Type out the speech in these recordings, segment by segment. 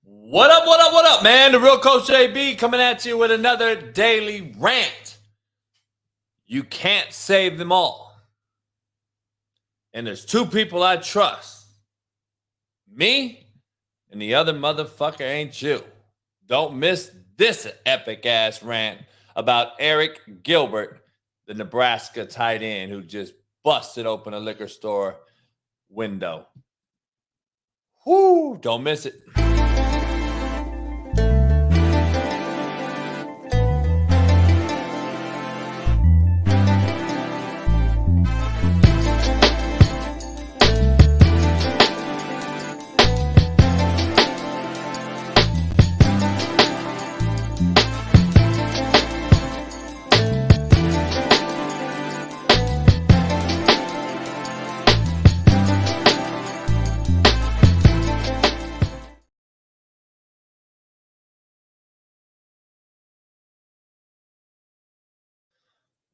What up, man? The real Coach JB coming at you with another daily rant. You can't save them all. And there's two people I trust. Me and the other motherfucker ain't you. Don't miss this epic-ass rant about Arik Gilbert, the Nebraska tight end who just busted open a liquor store window. Whoo, don't miss it.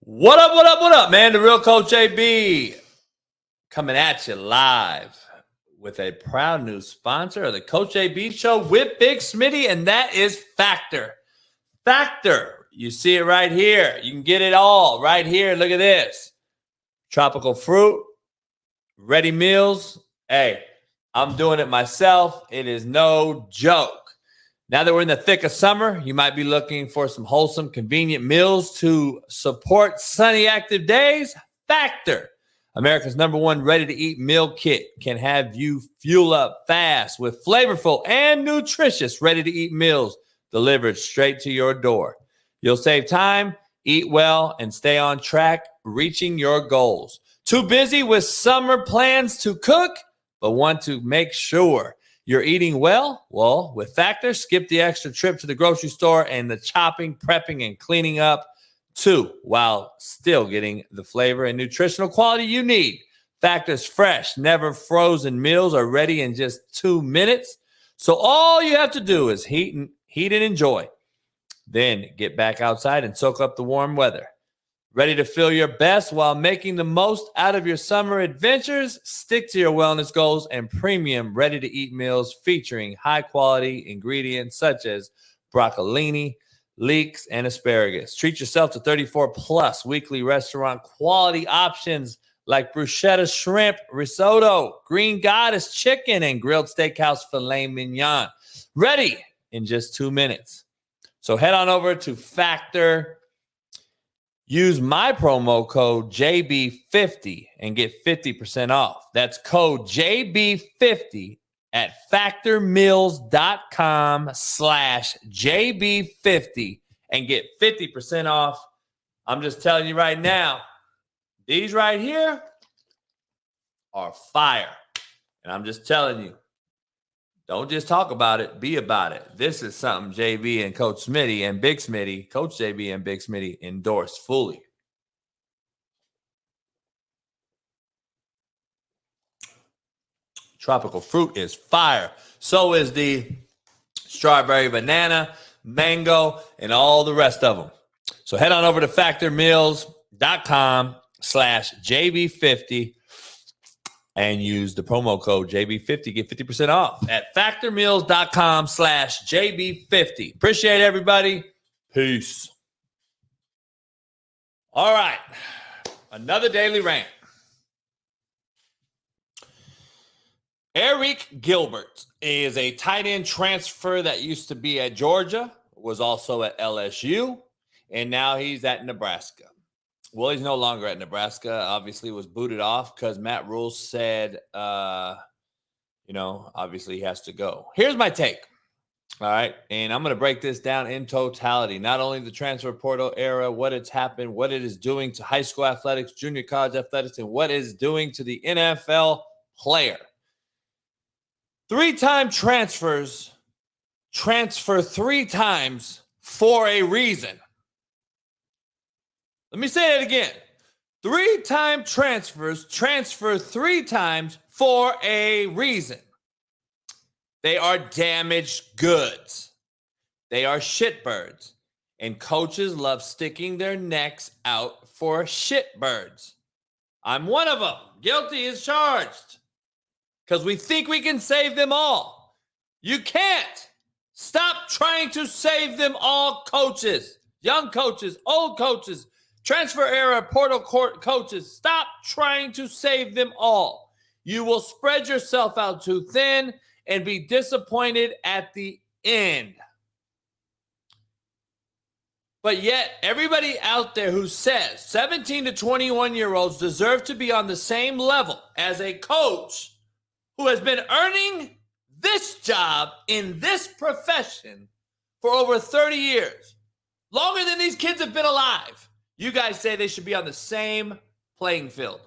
What up, man? The real Coach JB coming at you live with a proud new sponsor of the Coach JB Show with Big Smitty, and that is Factor. Factor. You see it right here. You can get it all right here. Look at this. Tropical fruit, ready meals. Hey, I'm doing it myself. It is no joke. Now that we're in the thick of summer, you might be looking for some wholesome, convenient meals to support sunny, active days. Factor, America's #1 ready-to-eat meal kit, can have you fuel up fast with flavorful and nutritious ready-to-eat meals delivered straight to your door. You'll save time, eat well, and stay on track, reaching your goals. Too busy with summer plans to cook, but want to make sure you're eating well? Well, with Factor, skip the extra trip to the grocery store and the chopping, prepping, and cleaning up too, while still getting the flavor and nutritional quality you need. Factor's fresh, never frozen meals are ready in just 2 minutes. So all you have to do is heat and enjoy. Then get back outside and soak up the warm weather. Ready to feel your best while making the most out of your summer adventures? Stick to your wellness goals and premium ready-to-eat meals featuring high-quality ingredients such as broccolini, leeks, and asparagus. Treat yourself to 34-plus weekly restaurant quality options like bruschetta shrimp, risotto, green goddess chicken, and grilled steakhouse filet mignon. Ready in just 2 minutes. So head on over to Factor. Use my promo code JB50 and get 50% off. That's code JB50 at factormeals.com/JB50 and get 50% off. I'm just telling you right now, these right here are fire. And I'm just telling you, don't just talk about it, be about it. This is something JB and Coach Smitty and Big Smitty, Coach JB and Big Smitty endorse fully. Tropical fruit is fire. So is the strawberry, banana, mango, and all the rest of them. So head on over to factormeals.com/JB50 and use the promo code JB50. Get 50% off at factormeals.com/JB50. Appreciate everybody. Peace. All right. Another daily rant. Arik Gilbert is a tight end transfer that used to be at Georgia, was also at LSU, and now he's at Nebraska. Well, he's no longer at Nebraska. Obviously, was booted off because Matt Rule said, obviously he has to go. Here's my take. All right. And I'm going to break this down in totality. Not only the transfer portal era, what it's happened, what it is doing to high school athletics, junior college athletics, and what it's doing to the NFL player. 3-time transfers transfer 3 times for a reason. Let me say that again. 3-time transfers transfer 3 times for a reason. They are damaged goods. They are shitbirds. And coaches love sticking their necks out for shitbirds. I'm one of them. Guilty as charged. Because we think we can save them all. You can't. Stop trying to save them all, coaches. Young coaches, old coaches, transfer era, portal court coaches. Stop trying to save them all. You will spread yourself out too thin and be disappointed at the end. But yet, everybody out there who says 17 to 21-year-olds deserve to be on the same level as a coach who has been earning this job in this profession for over 30 years, longer than these kids have been alive, you guys say they should be on the same playing field.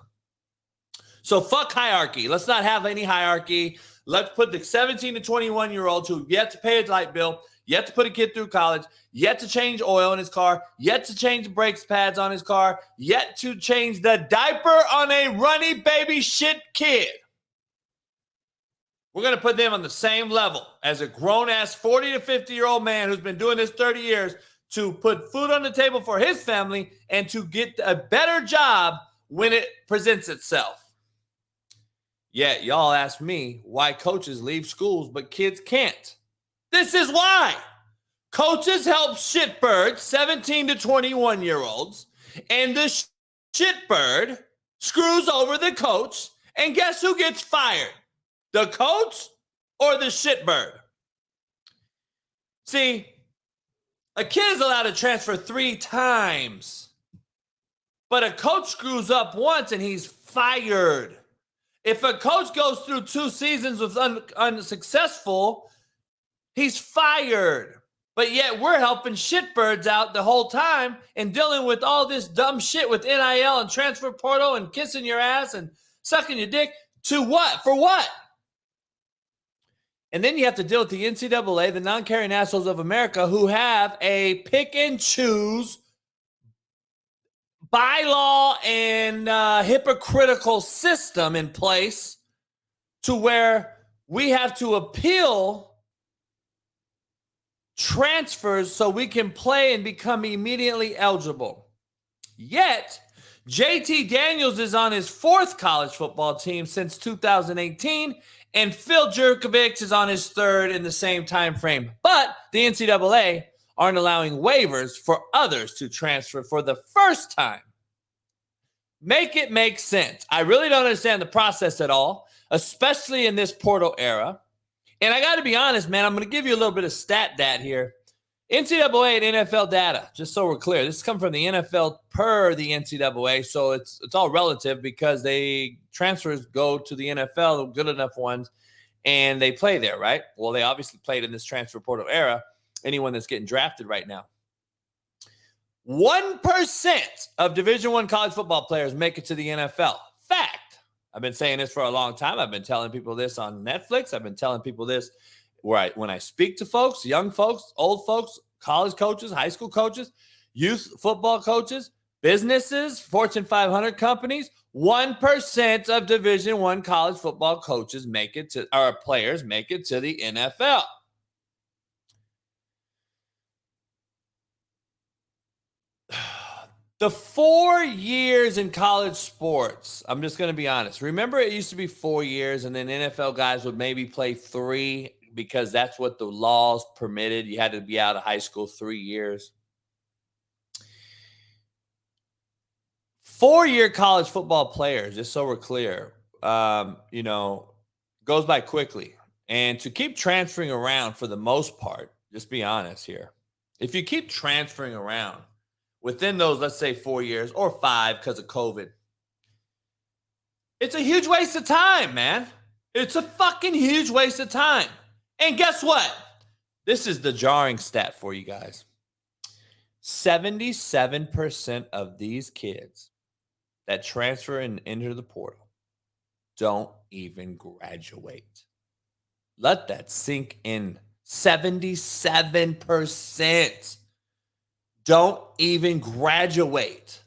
So fuck hierarchy. Let's not have any hierarchy. Let's put the 17 to 21-year-olds who yet to pay a light bill, yet to put a kid through college, yet to change oil in his car, yet to change the brakes pads on his car, yet to change the diaper on a runny baby shit kid. We're going to put them on the same level as a grown-ass 40 to 50-year-old man who's been doing this 30 years to put food on the table for his family and to get a better job when it presents itself. Yet y'all ask me why coaches leave schools but kids can't. This is why. Coaches help shitbirds, 17 to 21-year-olds, and the shitbird screws over the coach, and guess who gets fired? The coach or the shitbird? See, a kid is allowed to transfer 3 times, but a coach screws up once and he's fired. If a coach goes through 2 seasons with unsuccessful, he's fired. But yet we're helping shitbirds out the whole time and dealing with all this dumb shit with NIL and transfer portal and kissing your ass and sucking your dick. To what? For what? And then you have to deal with the NCAA, the non-caring assholes of America, who have a pick and choose bylaw and hypocritical system in place to where we have to appeal transfers so we can play and become immediately eligible. Yet, JT Daniels is on his 4th college football team since 2018, and Phil Jurkovich is on his 3rd in the same time frame. But the NCAA aren't allowing waivers for others to transfer for the first time. Make it make sense. I really don't understand the process at all, especially in this portal era. And I got to be honest, man, I'm going to give you a little bit of stat dat here. NCAA and NFL data, just so we're clear. This comes from the NFL per the NCAA, so it's all relative because transfers go to the NFL, the good enough ones, and they play there, right? Well, they obviously played in this transfer portal era, anyone that's getting drafted right now. 1% of Division I college football players make it to the NFL. Fact. I've been saying this for a long time. I've been telling people this on Netflix. I've been telling people this when I speak to folks, young folks, old folks, college coaches, high school coaches, youth football coaches, businesses, Fortune 500 companies. 1% of Division I college football coaches players make it to the NFL. The 4 years in college sports, I'm just going to be honest. Remember, it used to be 4 years, and then NFL guys would maybe play 3 because that's what the laws permitted. You had to be out of high school 3 years. 4-year college football players, just so we're clear, goes by quickly. And to keep transferring around for the most part, just be honest here. If you keep transferring around, within those, let's say 4 years or 5 because of COVID, it's a huge waste of time, man. It's a fucking huge waste of time. And guess what? This is the jarring stat for you guys. 77% of these kids that transfer and enter the portal don't even graduate. Let that sink in. 77%. Don't even graduate.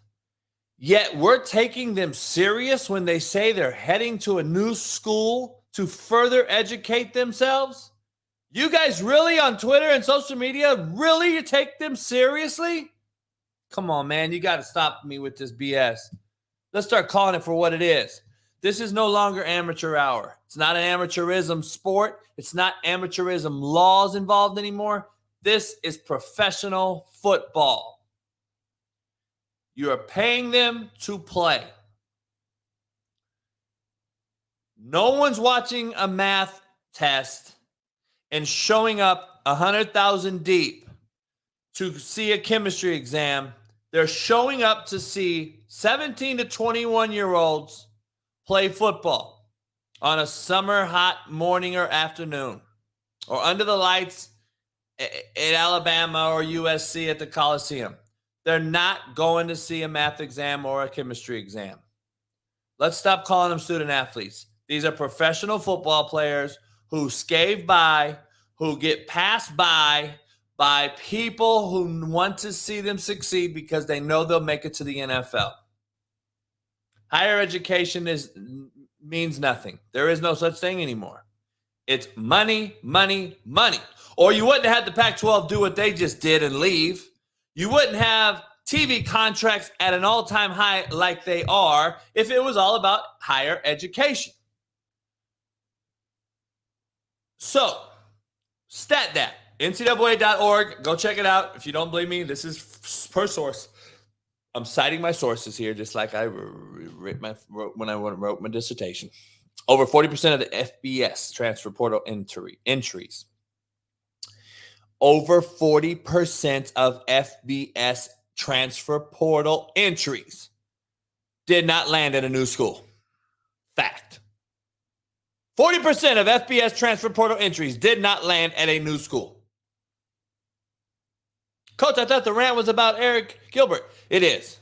Yet we're taking them serious when they say they're heading to a new school to further educate themselves. You guys really on Twitter and social media, really take them seriously? Come on, man. You got to stop me with this BS. Let's start calling it for what it is. This is no longer amateur hour. It's not an amateurism sport. It's not amateurism laws involved anymore. This is professional football. You are paying them to play. No one's watching a math test and showing up 100,000 deep to see a chemistry exam. They're showing up to see 17 to 21-year-olds play football on a summer hot morning or afternoon, or under the lights at Alabama or USC at the Coliseum. They're not going to see a math exam or a chemistry exam. Let's stop calling them student athletes. These are professional football players who scave by, who get passed by people who want to see them succeed because they know they'll make it to the NFL. Higher education means nothing. There is no such thing anymore. It's money, money, money. Or you wouldn't have the Pac-12 do what they just did and leave. You wouldn't have TV contracts at an all-time high like they are if it was all about higher education. So, StatDat, NCAA.org. Go check it out. If you don't believe me, this is per source. I'm citing my sources here, just like I wrote when I wrote my dissertation. Over 40% of the FBS transfer portal entries. Over 40% of FBS transfer portal entries did not land at a new school. Fact. 40% of FBS transfer portal entries did not land at a new school. Coach, I thought the rant was about Arik Gilbert. It is.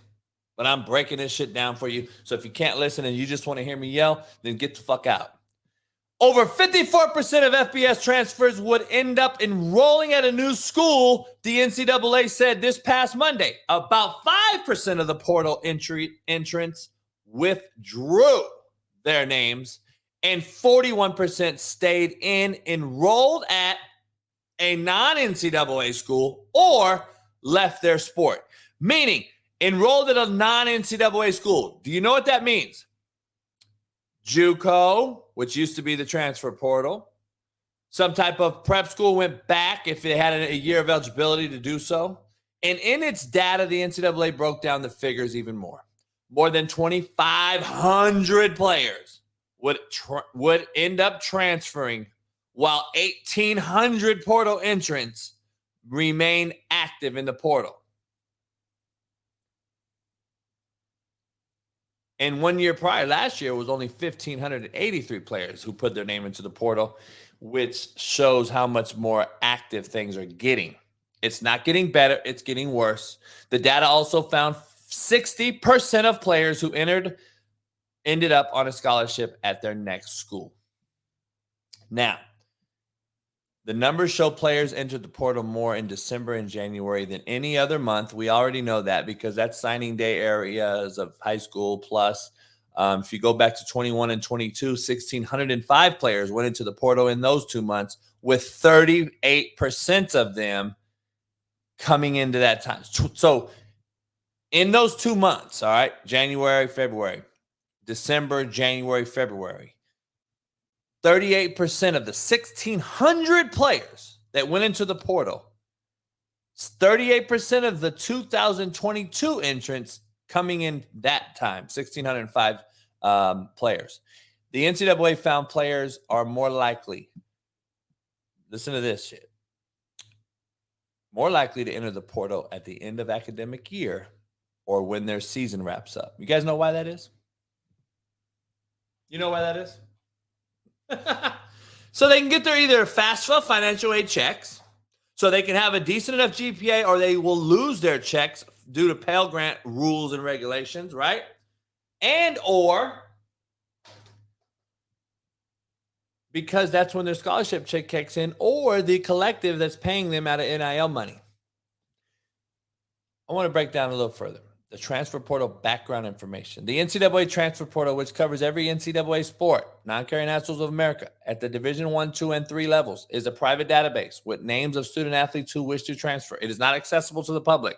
But I'm breaking this shit down for you. So if you can't listen and you just want to hear me yell, then get the fuck out. Over 54% of FBS transfers would end up enrolling at a new school, the NCAA said this past Monday. About 5% of the portal entrants withdrew their names, and 41% stayed enrolled at a non-NCAA school or left their sport. Meaning, enrolled at a non-NCAA school. Do you know what that means? JUCO, which used to be the transfer portal. Some type of prep school went back if it had a year of eligibility to do so. And in its data, the NCAA broke down the figures even more. More than 2,500 players would end up transferring, while 1,800 portal entrants remain active in the portal. And 1 year prior, last year, was only 1,583 players who put their name into the portal, which shows how much more active things are getting. It's not getting better. It's getting worse. The data also found 60% of players who ended up on a scholarship at their next school. Now, the numbers show players entered the portal more in December and January than any other month. We already know that because that's signing day areas of high school plus. If you go back to 21 and 22, 1,605 players went into the portal in those 2 months, with 38% of them coming into that time. So in those 2 months, all right, January, February, December, January, February, 38% of the 1,600 players that went into the portal, 38% of the 2022 entrants coming in that time, 1,605 players. The NCAA found players are more likely, listen to this shit, more likely to enter the portal at the end of academic year or when their season wraps up. You guys know why that is? You know why that is? So they can get their either FAFSA financial aid checks, so they can have a decent enough GPA, or they will lose their checks due to Pell Grant rules and regulations, right? And or because that's when their scholarship check kicks in, or the collective that's paying them out of NIL money. I want to break down a little further. The transfer portal background information. The NCAA transfer portal, which covers every NCAA sport, non-carrying nationals of America, at the Division 1, 2, and 3 levels, is a private database with names of student athletes who wish to transfer. It is not accessible to the public,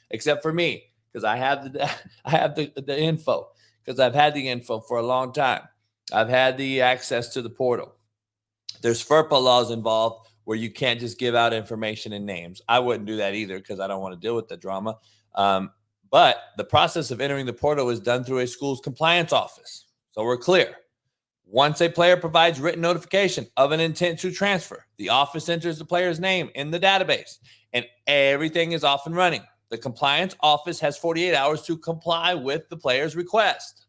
except for me, because I have the info. because I've had the info for a long time. I've had the access to the portal. There's FERPA laws involved where you can't just give out information and names. I wouldn't do that either because I don't want to deal with the drama. But the process of entering the portal is done through a school's compliance office. So we're clear. Once a player provides written notification of an intent to transfer, the office enters the player's name in the database, and everything is off and running. The compliance office has 48 hours to comply with the player's request,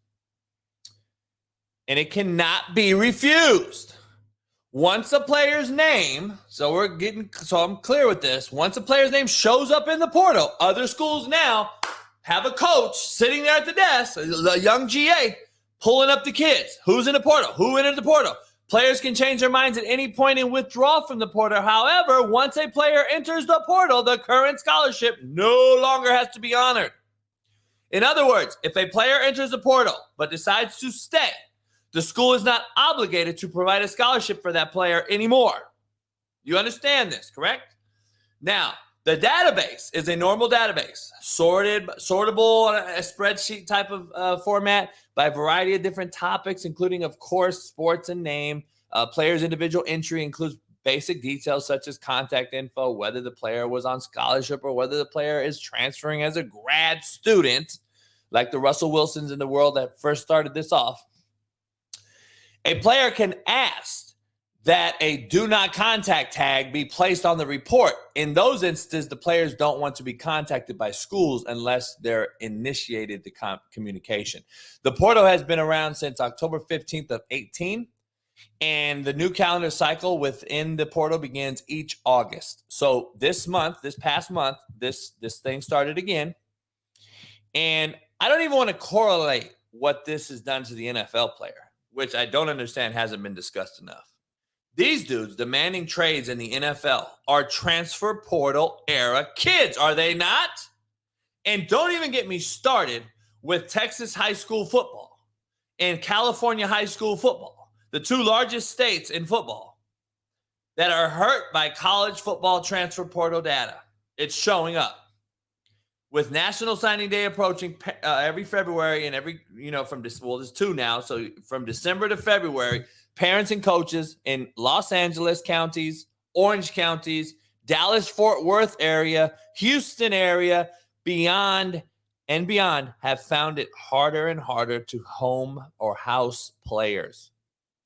and it cannot be refused. Once a player's name, so I'm clear with this. Once a player's name shows up in the portal, other schools now have a coach sitting there at the desk, a young GA, pulling up the kids. Who's in the portal? Who entered the portal? Players can change their minds at any point and withdraw from the portal. However, once a player enters the portal, the current scholarship no longer has to be honored. In other words, if a player enters the portal but decides to stay, the school is not obligated to provide a scholarship for that player anymore. You understand this, correct? Now, the database is a normal database, sortable on a spreadsheet type of format by a variety of different topics, including, of course, sports and name. Player's individual entry includes basic details such as contact info, whether the player was on scholarship or whether the player is transferring as a grad student, like the Russell Wilsons in the world that first started this off. A player can ask that a do not contact tag be placed on the report. In those instances, the players don't want to be contacted by schools unless they're initiated the communication. The portal has been around since October 15th of 18, and the new calendar cycle within the portal begins each August. So this past month, this thing started again. And I don't even want to correlate what this has done to the NFL player, which I don't understand hasn't been discussed enough. These dudes demanding trades in the NFL are transfer portal era kids, are they not? And don't even get me started with Texas high school football and California high school football, the two largest states in football that are hurt by college football transfer portal data. It's showing up. With National Signing Day approaching every February and there's two now. So from December to February, parents and coaches in Los Angeles counties, Orange counties, Dallas-Fort Worth area, Houston area, beyond have found it harder and harder to home or house players,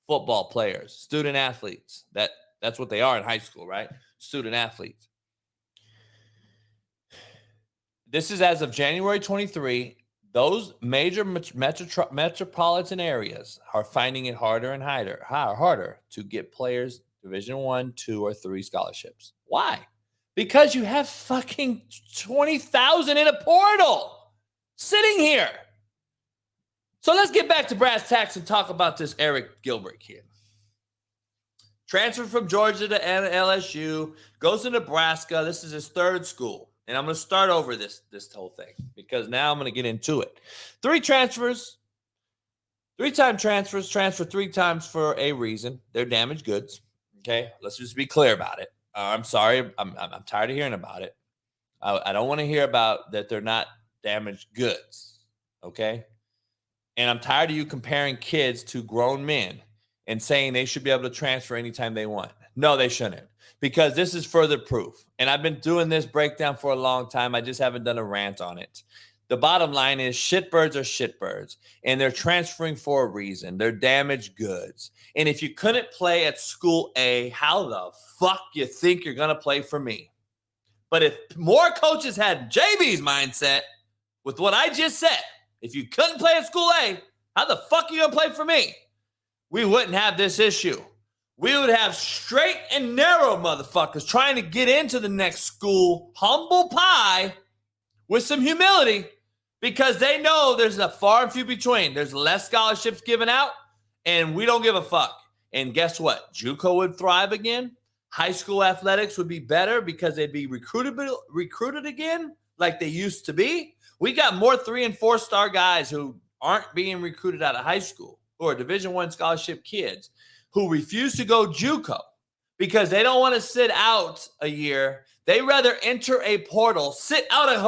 football players, student athletes. That's what they are in high school, right? Student athletes. This is as of January 23. Those major metropolitan areas are finding it harder and harder to get players Division 1, 2, or 3 scholarships. Why? Because you have fucking 20,000 in a portal sitting here. So let's get back to brass tacks and talk about this Arik Gilbert kid. Transferred from Georgia to LSU, goes to Nebraska. This is his third school. And I'm going to start over this whole thing because now I'm going to get into it. 3 transfers, 3-time transfers, transfer 3 times for a reason. They're damaged goods. Okay, let's just be clear about it. I'm sorry. I'm tired of hearing about it. I don't want to hear about that they're not damaged goods. Okay, and I'm tired of you comparing kids to grown men and saying they should be able to transfer anytime they want. No, they shouldn't, because this is further proof. And I've been doing this breakdown for a long time. I just haven't done a rant on it. The bottom line is shitbirds are shitbirds, and they're transferring for a reason. They're damaged goods. And if you couldn't play at school A, how the fuck you think you're going to play for me? But if more coaches had JB's mindset with what I just said, if you couldn't play at school A, how the fuck are you going to play for me? We wouldn't have this issue. We would have straight and narrow motherfuckers trying to get into the next school, humble pie, with some humility, because they know there's a far and few between. There's less scholarships given out, and we don't give a fuck. And guess what? JUCO would thrive again. High school athletics would be better because they'd be recruited again like they used to be. We got more 3- and 4-star guys who aren't being recruited out of high school, who are Division I scholarship kids, who refuse to go JUCO because they don't want to sit out a year. They rather enter a portal, sit out a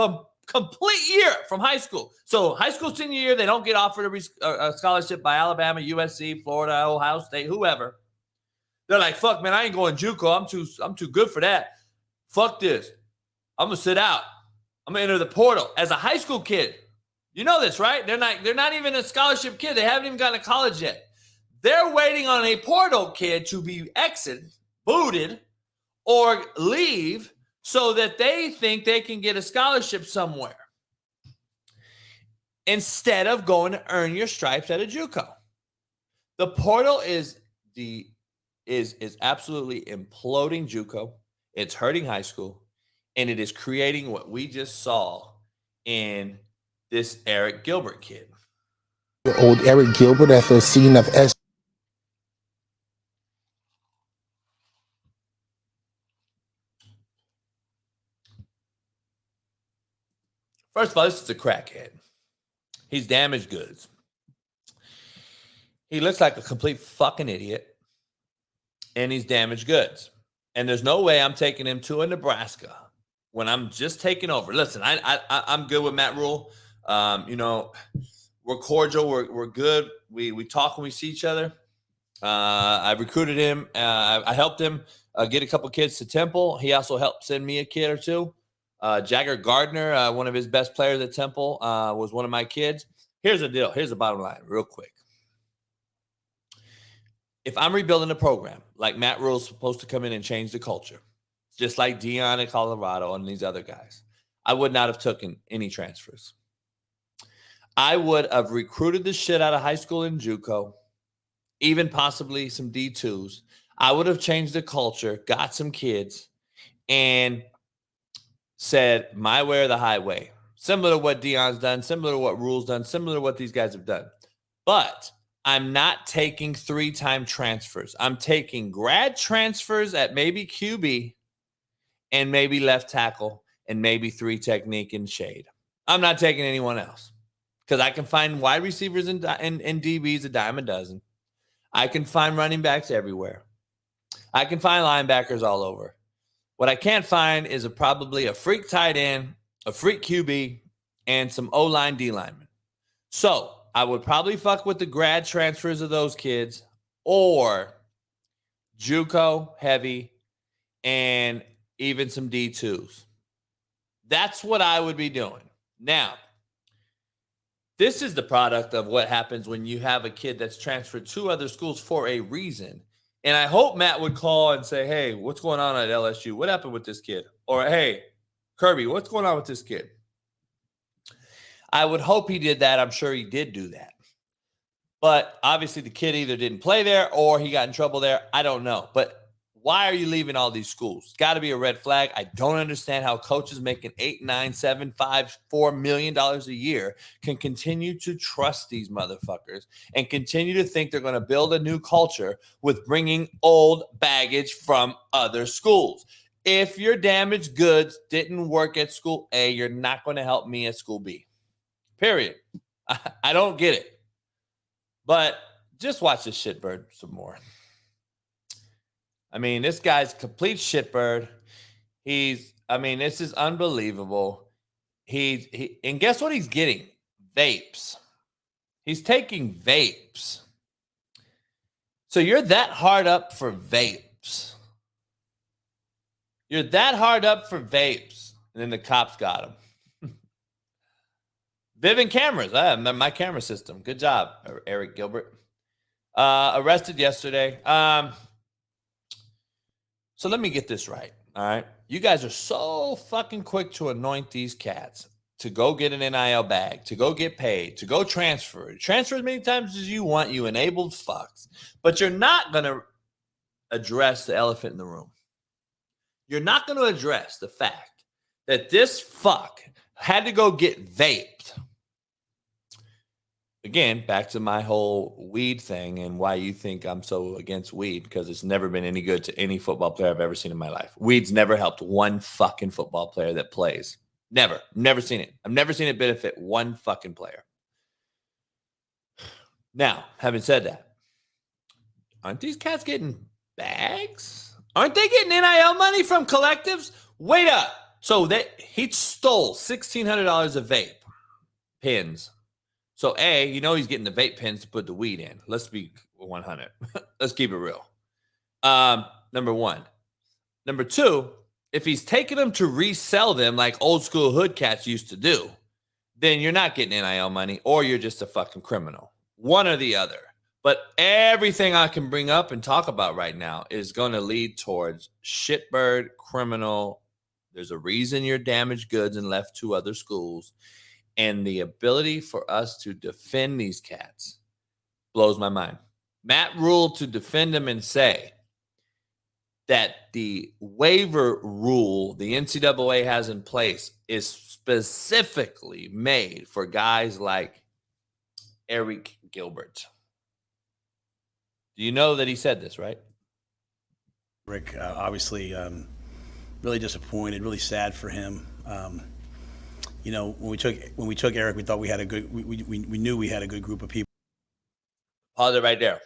Complete year from high school. So high school senior year, they don't get offered a scholarship by Alabama, USC, Florida, Ohio State, whoever. They're like, fuck, man, I ain't going JUCO. I'm too good for that. Fuck this. I'm gonna sit out. I'm gonna enter the portal as a high school kid. You know this, right? They're not even a scholarship kid. They haven't even gotten to college yet. They're waiting on a portal kid to be exited, booted, or leave so that they think they can get a scholarship somewhere instead of going to earn your stripes at a JUCO. The portal is absolutely imploding JUCO. It's hurting high school, and it is creating what we just saw in this Arik Gilbert kid. Old Arik Gilbert at the scene of S. First of all, this is a crackhead. He's damaged goods. He looks like a complete fucking idiot, and he's damaged goods. And there's no way I'm taking him to a Nebraska when I'm just taking over. Listen, I'm good with Matt Rule. We're cordial. We're good. We talk when we see each other. I recruited him. I helped him get a couple kids to Temple. He also helped send me a kid or two. Jagger Gardner, one of his best players at Temple, was one of my kids. Here's the deal. Here's the bottom line real quick. If I'm rebuilding a program, like Matt Rule's supposed to come in and change the culture, just like Dion in Colorado and these other guys, I would not have taken any transfers. I would have recruited the shit out of high school and JUCO, even possibly some D2s. I would have changed the culture, got some kids, and said, my way or the highway. Similar to what Dion's done, similar to what Rule's done, similar to what these guys have done. But I'm not taking 3-time transfers. I'm taking grad transfers at maybe QB and maybe left tackle and maybe 3 technique and shade. I'm not taking anyone else because I can find wide receivers and DBs a dime a dozen. I can find running backs everywhere. I can find linebackers all over. What I can't find is probably a freak tight end, a freak QB, and some O-line, D-linemen. So I would probably fuck with the grad transfers of those kids or JUCO heavy and even some D2s. That's what I would be doing. Now, this is the product of what happens when you have a kid that's transferred to other schools for a reason. And I hope Matt would call and say, hey, what's going on at LSU? What happened with this kid? Or, hey, Kirby, what's going on with this kid? I would hope he did that. I'm sure he did do that. But obviously the kid either didn't play there or he got in trouble there. I don't know. But why are you leaving all these schools? Got to be a red flag. I don't understand how coaches making $8, $9, $7, $5, $4 million a year can continue to trust these motherfuckers and continue to think they're going to build a new culture with bringing old baggage from other schools. If your damaged goods didn't work at school A, you're not going to help me at school B. Period. I don't get it. But just watch this shitbird some more. I mean, this guy's complete shitbird. This is unbelievable. And guess what he's getting? Vapes. He's taking vapes. So you're that hard up for vapes. You're that hard up for vapes. And then the cops got him. Vivint cameras. My camera system. Good job, Arik Gilbert. Arrested yesterday. So let me get this right, all right? You guys are so fucking quick to anoint these cats to go get an NIL bag, to go get paid, to go transfer. Transfer as many times as you want, you enabled fucks. But you're not going to address the elephant in the room. You're not going to address the fact that this fuck had to go get vaped. Again, back to my whole weed thing and why you think I'm so against weed, because it's never been any good to any football player I've ever seen in my life. Weed's never helped one fucking football player that plays. Never. Never seen it. I've never seen it benefit one fucking player. Now, having said that, aren't these cats getting bags? Aren't they getting NIL money from collectives? Wait up. So he stole $1,600 of vape pins. So he's getting the vape pins to put the weed in. Let's be 100. Let's keep it real. Number one. Number two, if he's taking them to resell them like old school hood cats used to do, then you're not getting NIL money or you're just a fucking criminal. One or the other. But everything I can bring up and talk about right now is going to lead towards shitbird, criminal. There's a reason you're damaged goods and left to other schools. And the ability for us to defend these cats blows my mind. Matt ruled to defend them and say that the waiver rule the NCAA has in place is specifically made for guys like Arik Gilbert. Do you know that he said this, right? Rick, obviously, really disappointed, really sad for him. When we took Eric, we thought we had a good. We knew we had a good group of people. Pause it right there.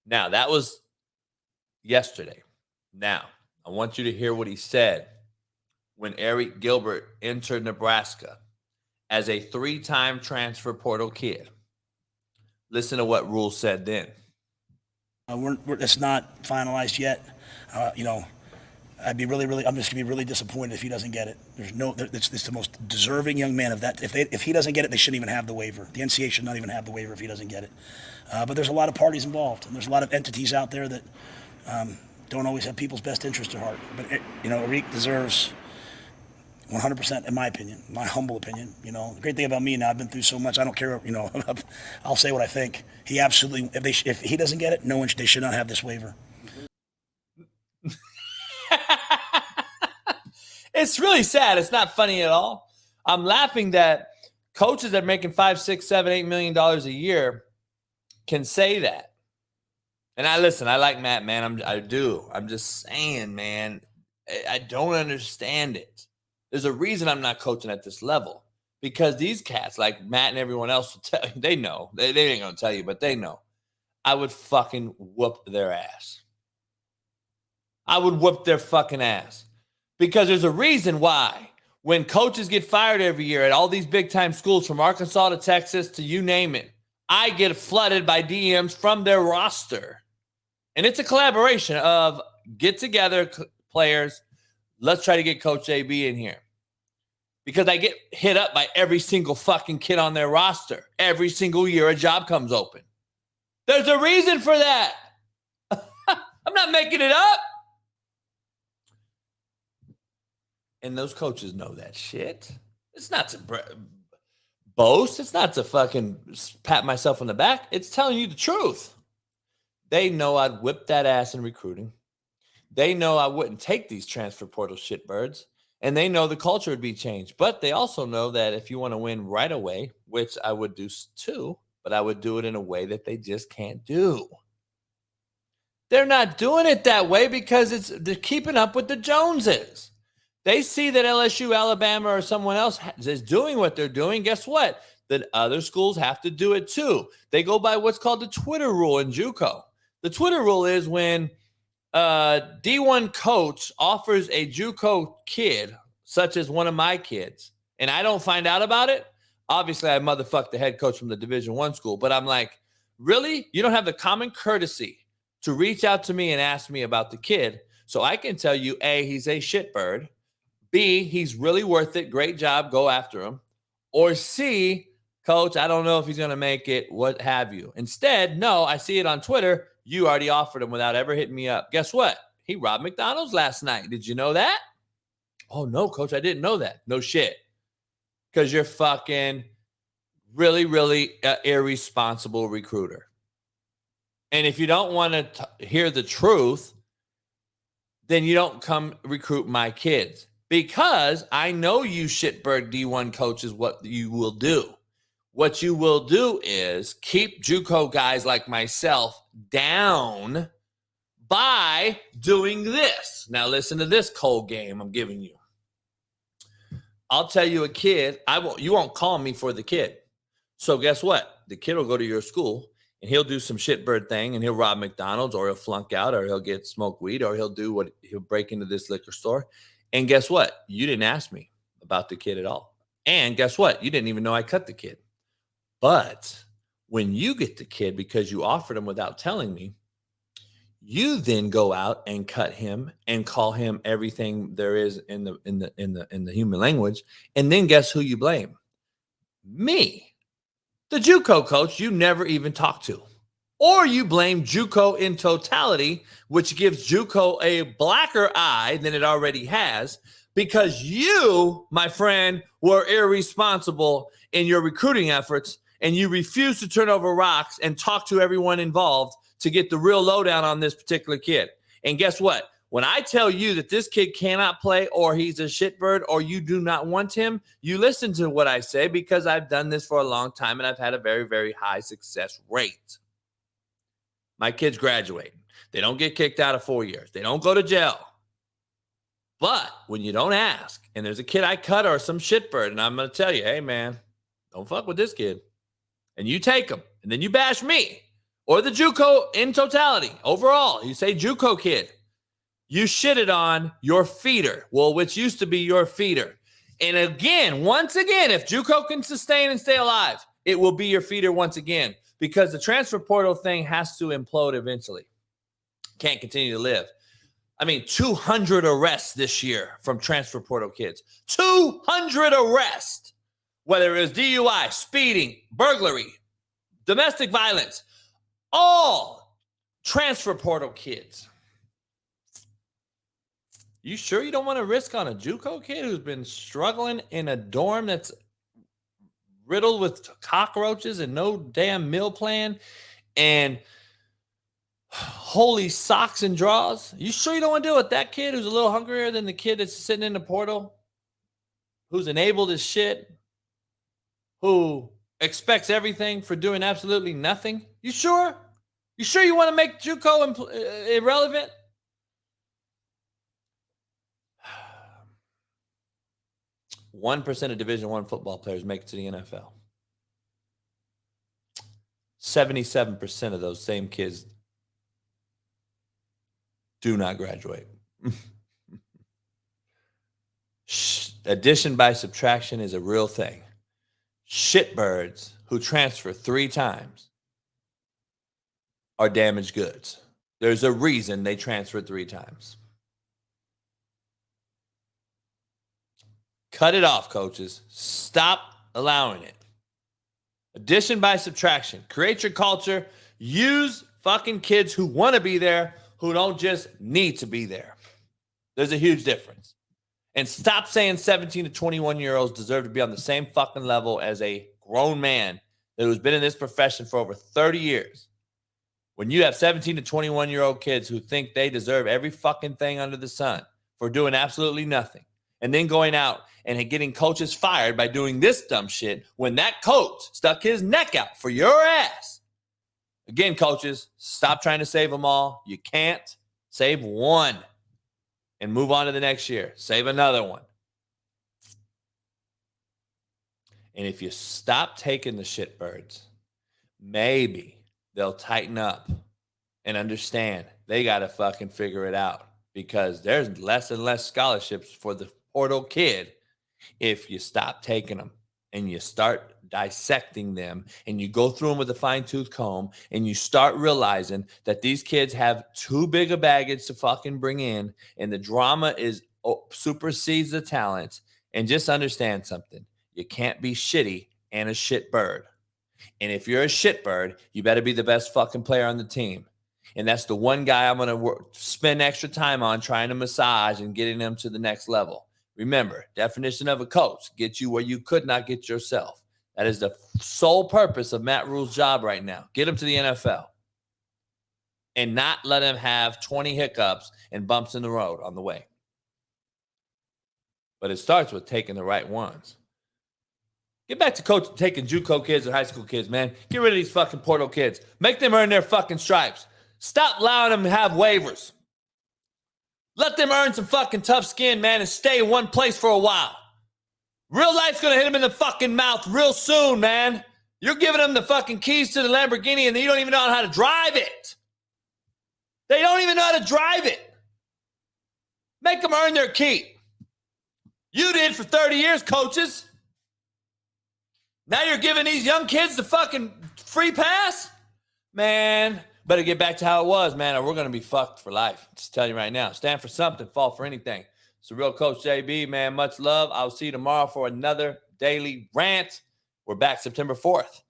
Now that was yesterday. Now I want you to hear what he said when Arik Gilbert entered Nebraska as a 3-time transfer portal kid. Listen to what Rule said then. It's not finalized yet. I'm just gonna be really disappointed if he doesn't get it. It's the most deserving young man of that. If he doesn't get it, they shouldn't even have the waiver. The NCAA should not even have the waiver if he doesn't get it. But there's a lot of parties involved, and there's a lot of entities out there that don't always have people's best interest at heart. But Arik deserves 100%, in my opinion, my humble opinion. The great thing about me now, I've been through so much. I don't care. I'll say what I think. He absolutely, if he doesn't get it, they should not have this waiver. It's really sad. It's not funny at all. I'm laughing that coaches that are making $5, $6, $7, $8 million a year can say that. And I like Matt, man. I do. I'm just saying, man, I don't understand it. There's a reason I'm not coaching at this level, because these cats, like Matt and everyone else, will tell you, they know. They ain't going to tell you, but they know. I would fucking whoop their ass. I would whoop their fucking ass. Because there's a reason why when coaches get fired every year at all these big-time schools from Arkansas to Texas to you name it, I get flooded by DMs from their roster. And it's a collaboration of get together players. Let's try to get Coach JB in here. Because I get hit up by every single fucking kid on their roster. Every single year a job comes open. There's a reason for that. I'm not making it up. And those coaches know that shit. It's not to boast. It's not to fucking pat myself on the back. It's telling you the truth. They know I'd whip that ass in recruiting. They know I wouldn't take these transfer portal shitbirds. And they know the culture would be changed. But they also know that if you want to win right away, which I would do too, but I would do it in a way that they just can't do. They're not doing it that way because they're keeping up with the Joneses. They see that LSU, Alabama, or someone else is doing what they're doing. Guess what? That other schools have to do it too. They go by what's called the Twitter rule in JUCO. The Twitter rule is when a D1 coach offers a JUCO kid, such as one of my kids, and I don't find out about it, obviously I motherfuck the head coach from the Division I school, but I'm like, really? You don't have the common courtesy to reach out to me and ask me about the kid so I can tell you, A, he's a shitbird, B, he's really worth it. Great job. Go after him. Or C, coach, I don't know if he's going to make it. What have you? Instead, no, I see it on Twitter. You already offered him without ever hitting me up. Guess what? He robbed McDonald's last night. Did you know that? Oh, no, coach, I didn't know that. No shit. Because you're fucking really, really irresponsible recruiter. And if you don't want to hear the truth, then you don't come recruit my kids. Because I know you shitbird D1 coaches what you will do. What you will do is keep JUCO guys like myself down by doing this. Now listen to this cold game I'm giving you. I'll tell you a kid, you won't call me for the kid. So guess what? The kid will go to your school and he'll do some shitbird thing and he'll rob McDonald's or he'll flunk out or he'll get smoke weed or he'll break into this liquor store. And guess what? You didn't ask me about the kid at all. And guess what? You didn't even know I cut the kid. But when you get the kid because you offered him without telling me, you then go out and cut him and call him everything there is in the human language. And then guess who you blame? Me, the JUCO coach you never even talked to. Or you blame JUCO in totality, which gives JUCO a blacker eye than it already has, because you, my friend, were irresponsible in your recruiting efforts, and you refused to turn over rocks and talk to everyone involved to get the real lowdown on this particular kid. And guess what? When I tell you that this kid cannot play, or he's a shitbird, or you do not want him, you listen to what I say, because I've done this for a long time and I've had a very, very high success rate. My kids graduate. They don't get kicked out of 4 years. They don't go to jail. But when you don't ask, and there's a kid I cut or some shitbird, and I'm going to tell you, hey, man, don't fuck with this kid. And you take him, and then you bash me or the JUCO in totality. Overall, you say JUCO kid. You shitted on your feeder, well, which used to be your feeder. And again, once again, if JUCO can sustain and stay alive, it will be your feeder once again, because the transfer portal thing has to implode eventually. Can't continue to live. I mean, 200 arrests this year from transfer portal kids. 200 arrests, whether it was DUI, speeding, burglary, domestic violence, all transfer portal kids. You sure you don't want to risk on a JUCO kid who's been struggling in a dorm that's riddled with cockroaches and no damn meal plan and holy socks and drawers? You sure you don't want to deal with that kid who's a little hungrier than the kid that's sitting in the portal, who's enabled as shit, who expects everything for doing absolutely nothing? You sure? You sure you want to make JUCO irrelevant? 1% of Division I football players make it to the NFL. 77% of those same kids do not graduate. Addition by subtraction is a real thing. Shitbirds who transfer 3 times are damaged goods. There's a reason they transferred 3 times. Cut it off, coaches. Stop allowing it. Addition by subtraction. Create your culture. Use fucking kids who want to be there, who don't just need to be there. There's a huge difference. And stop saying 17 to 21-year-olds deserve to be on the same fucking level as a grown man who's been in this profession for over 30 years. When you have 17 to 21-year-old kids who think they deserve every fucking thing under the sun for doing absolutely nothing, and then going out and getting coaches fired by doing this dumb shit when that coach stuck his neck out for your ass. Again, coaches, stop trying to save them all. You can't. Save one and move on to the next year. Save another one. And if you stop taking the shitbirds, maybe they'll tighten up and understand they got to fucking figure it out, because there's less and less scholarships for the portal kid if you stop taking them and you start dissecting them and you go through them with a fine-tooth comb and you start realizing that these kids have too big a baggage to fucking bring in, and the drama supersedes the talent. And just understand something. You can't be shitty and a shit bird. And if you're a shit bird, you better be the best fucking player on the team. And that's the one guy I'm going to spend extra time on trying to massage and getting them to the next level. Remember, definition of a coach: get you where you could not get yourself. That is the sole purpose of Matt Rule's job right now. Get him to the NFL and not let him have 20 hiccups and bumps in the road on the way. But it starts with taking the right ones. Get back to coach taking JUCO kids and high school kids, man. Get rid of these fucking portal kids. Make them earn their fucking stripes. Stop allowing them to have waivers. Let them earn some fucking tough skin, man, and stay in one place for a while. Real life's going to hit them in the fucking mouth real soon, man. You're giving them the fucking keys to the Lamborghini and you don't even know how to drive it. They don't even know how to drive it. Make them earn their keep. You did for 30 years, coaches. Now you're giving these young kids the fucking free pass? Man, better get back to how it was, man, or we're going to be fucked for life. Just tell you right now. Stand for something, fall for anything. It's the real Coach JB, man. Much love. I'll see you tomorrow for another daily rant. We're back September 4th.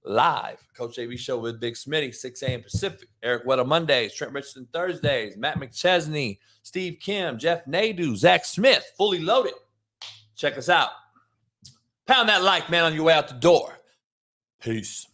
Live. Coach JB Show with Big Smitty, 6 a.m. Pacific. Eric Weddle Mondays. Trent Richardson Thursdays. Matt McChesney. Steve Kim. Jeff Nadu. Zach Smith. Fully loaded. Check us out. Pound that like, man, on your way out the door. Peace.